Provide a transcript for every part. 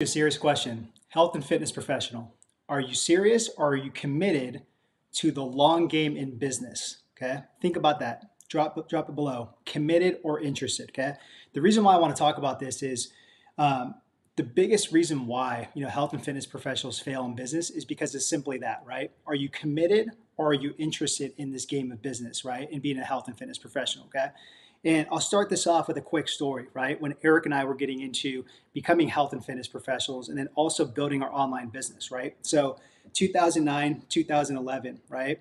A serious question. Health and fitness professional. Are you serious or are you committed to the long game in business? Okay. Think about that. Drop it below. Committed or interested. Okay. The reason why I want to talk about this is um, the biggest reason why health and fitness professionals fail in business is because it's simply that, right? Are you committed or are you interested in this game of business, right? And being a health and fitness professional. Okay. And I'll start this off with a quick story, right? When Eric and I were getting into becoming health and fitness professionals and then also building our online business, right? So 2009, 2011, right? A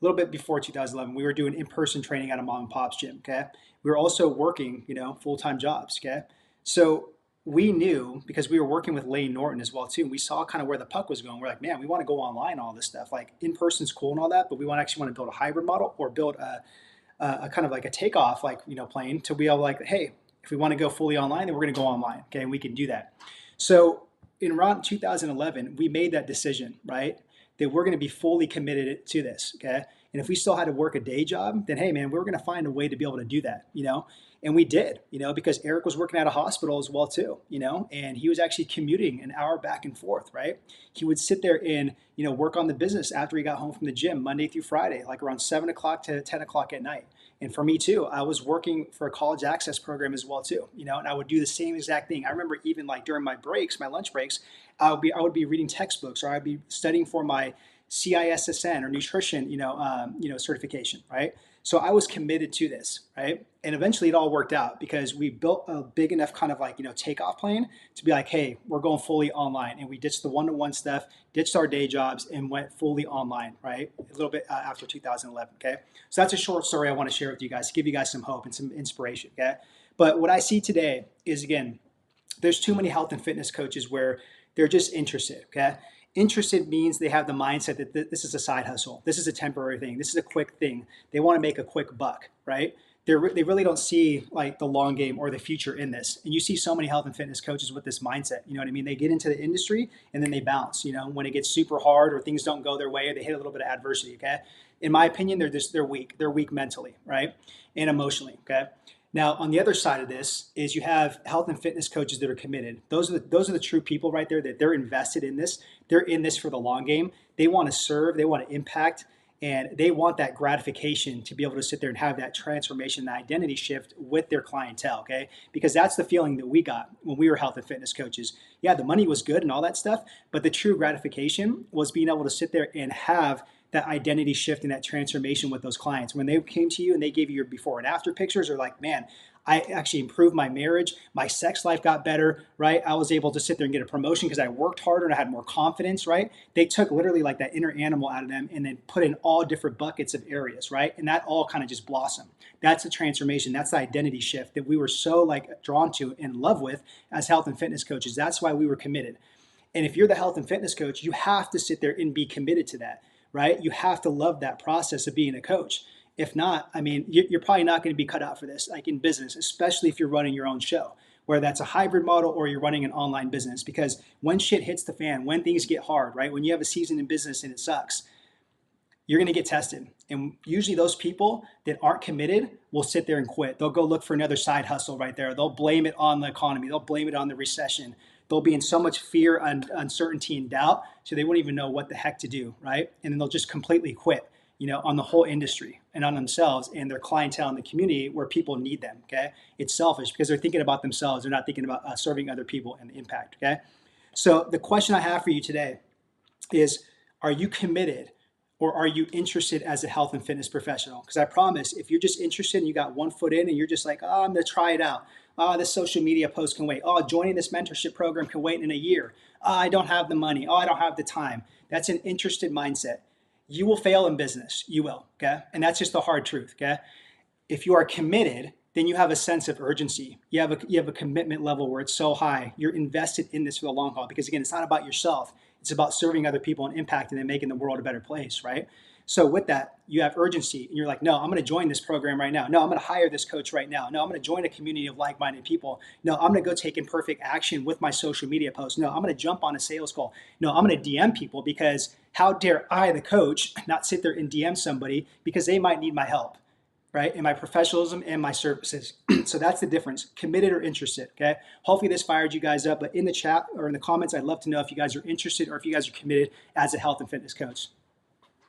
little bit before 2011, we were doing in-person training at a mom and pop's gym, okay? We were also working, full-time jobs, okay? So we knew because we were working with Lane Norton as well too, and we saw kind of where the puck was going. We're like, man, we want to go online, all this stuff. Like in-person's cool and all that, but we want to build a hybrid model or build a kind of like a takeoff, like, plane to be able to like, hey, if we want to go fully online, then we're going to go online. Okay. And we can do that. So in around 2011, we made that decision, right? That we're going to be fully committed to this. Okay. And if we still had to work a day job, then, hey, man, we were going to find a way to be able to do that, and we did, because Eric was working at a hospital as well too, and he was actually commuting an hour back and forth, right? He would sit there and, work on the business after he got home from the gym Monday through Friday, like around 7 o'clock to 10 o'clock at night. And for me too, I was working for a college access program as well too, and I would do the same exact thing. I remember even like during my breaks, my lunch breaks, I would be reading textbooks or I'd be studying for my CISSN or nutrition, certification, right? So I was committed to this, right? And eventually it all worked out because we built a big enough kind of like, takeoff plane to be like, hey, we're going fully online. And we ditched the one-to-one stuff, ditched our day jobs and went fully online, right? A little bit after 2011, okay? So that's a short story I want to share with you guys to give you guys some hope and some inspiration, okay? But what I see today is, again, there's too many health and fitness coaches where they're just interested, okay? Interested means they have the mindset that this is a side hustle. This is a temporary thing. This is a quick thing. They want to make a quick buck, right? They really don't see like the long game or the future in this. And you see so many health and fitness coaches with this mindset. You know what I mean? They get into the industry and then they bounce. When it gets super hard or things don't go their way, or they hit a little bit of adversity. Okay. In my opinion, they're weak. They're weak mentally, right, and emotionally. Okay. Now, on the other side of this is you have health and fitness coaches that are committed. Those are the true people right there that they're invested in this. They're in this for the long game. They want to serve, they want to impact, and they want that gratification to be able to sit there and have that transformation, that identity shift with their clientele, okay? Because that's the feeling that we got when we were health and fitness coaches. Yeah, the money was good and all that stuff, but the true gratification was being able to sit there and have that identity shift and that transformation with those clients. When they came to you and they gave you your before and after pictures, or like, man, I actually improved my marriage, my sex life got better, right? I was able to sit there and get a promotion because I worked harder and I had more confidence, right? They took literally like that inner animal out of them and then put in all different buckets of areas, right? And that all kind of just blossomed. That's the transformation. That's the identity shift that we were so like drawn to and in love with as health and fitness coaches. That's why we were committed. And if you're the health and fitness coach, you have to sit there and be committed to that, right? You have to love that process of being a coach. If not, I mean, you're probably not going to be cut out for this, like in business, especially if you're running your own show, whether that's a hybrid model or you're running an online business. Because when shit hits the fan, when things get hard, right? When you have a season in business and it sucks, you're going to get tested. And usually those people that aren't committed will sit there and quit. They'll go look for another side hustle right there. They'll blame it on the economy. They'll blame it on the recession. They'll be in so much fear and uncertainty and doubt, so they won't even know what the heck to do, right? And then they'll just completely quit, on the whole industry and on themselves and their clientele in the community where people need them, okay? It's selfish because they're thinking about themselves. They're not thinking about serving other people and the impact, okay? So the question I have for you today is, are you committed or are you interested as a health and fitness professional? Because I promise, if you're just interested and you got one foot in and you're just like, oh, I'm going to try it out. Oh, this social media post can wait. Oh, joining this mentorship program can wait in a year. Oh, I don't have the money. Oh, I don't have the time. That's an interested mindset. You will fail in business. You will, okay? And that's just the hard truth, okay? If you are committed, then you have a sense of urgency. You have a commitment level where it's so high. You're invested in this for the long haul because, again, it's not about yourself. It's about serving other people and impacting and making the world a better place, right? So with that, you have urgency and you're like, no, I'm going to join this program right now. No, I'm going to hire this coach right now. No, I'm going to join a community of like-minded people. No, I'm going to go take imperfect action with my social media posts. No, I'm going to jump on a sales call. No, I'm going to DM people because how dare I, the coach, not sit there and DM somebody because they might need my help. right? In my professionalism and my services. So that's the difference, committed or interested, okay? Hopefully this fired you guys up, but in the chat or in the comments, I'd love to know if you guys are interested or if you guys are committed as a health and fitness coach.